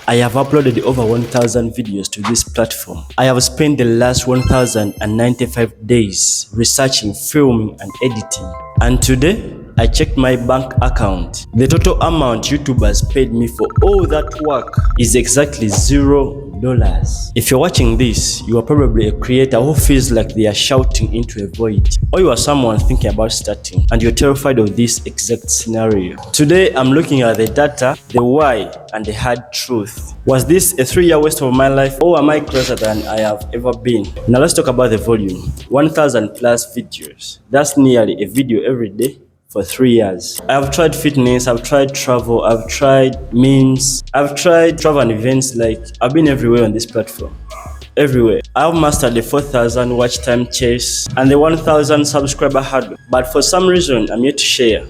I have uploaded over 1,000 videos to this platform. I have spent the last 1,095 days researching, filming, and editing. And today, I checked my bank account. The total amount YouTube has paid me for all that work is exactly $0. If you're watching this, you are probably a creator who feels like they are shouting into a void, or you are someone thinking about starting and you're terrified of this exact scenario. Today, I'm looking at the data, the why, and the hard truth. Was this a 3-year waste of my life, or am I closer than I have ever been? Now let's talk about the volume. 1,000 plus videos. That's nearly a video every day for 3 years. I've tried fitness, I've tried travel, I've tried memes, I've tried travel and events. Like, I've been everywhere on this platform. Everywhere. I've mastered the 4,000 watch time chase and the 1,000 subscriber hurdle. But for some reason, I'm yet to share.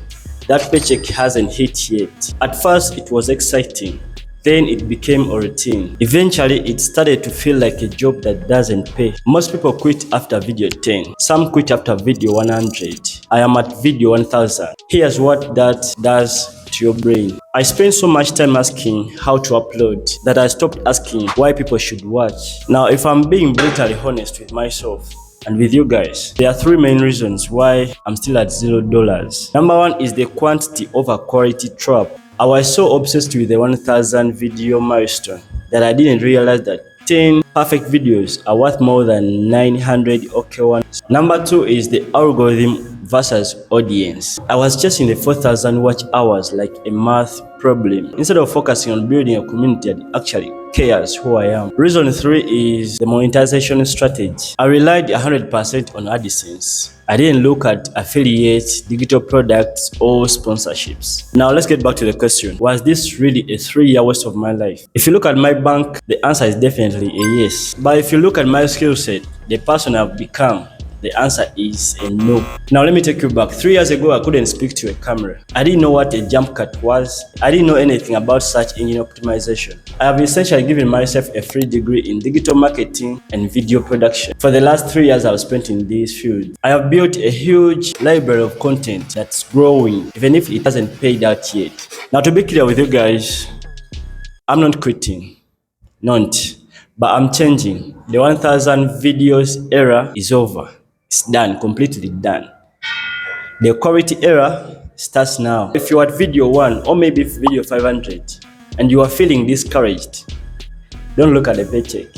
That paycheck hasn't hit yet. At first, it was exciting. Then it became a routine. Eventually, it started to feel like a job that doesn't pay. Most people quit after video 10. Some quit after video 100. I am at video 1,000. Here's what that does to your brain. I spent so much time asking how to upload that I stopped asking why people should watch. Now, if I'm being brutally honest with myself and with you guys, there are 3 main reasons why I'm still at $0. Number 1 is the quantity over quality trap. I was so obsessed with the 1,000 video milestone that I didn't realize that 10 perfect videos are worth more than 900 okay ones. Number 2 is the algorithm versus audience. I was just in the 4,000 watch hours like a math problem, instead of focusing on building a community that actually cares who I am. Reason 3 is the monetization strategy. I relied 100% on AdSense. I didn't look at affiliates, digital products, or sponsorships. Now let's get back to the question. Was this really a 3-year waste of my life? If you look at my bank, the answer is definitely a yes. But if you look at my skill set, the person I've become, the answer is a no. Now let me take you back. 3 years ago, I couldn't speak to a camera. I didn't know what a jump cut was. I didn't know anything about search engine optimization. I have essentially given myself a free degree in digital marketing and video production. For the last 3 years I've spent in this field, I have built a huge library of content that's growing, even if it hasn't paid out yet. Now, to be clear with you guys, I'm not quitting. Not. But I'm changing. The 1,000 videos era is over. It's done, completely done. The quality era starts now. If you're at video 1 or maybe video 500 and you are feeling discouraged, don't look at the paycheck.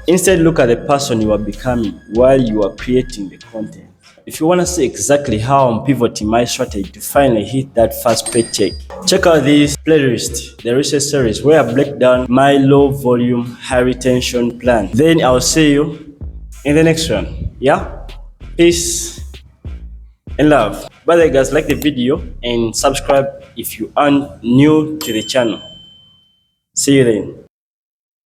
Instead, look at the person you are becoming while you are creating the content. If you want to see exactly how I'm pivoting my strategy to finally hit that first paycheck, check out this playlist, the research series, where I break down my low volume, high retention plan. Then I'll see you in the next one. Yeah? Peace and love. By the way, guys, like the video and subscribe if you are new to the channel. See you then.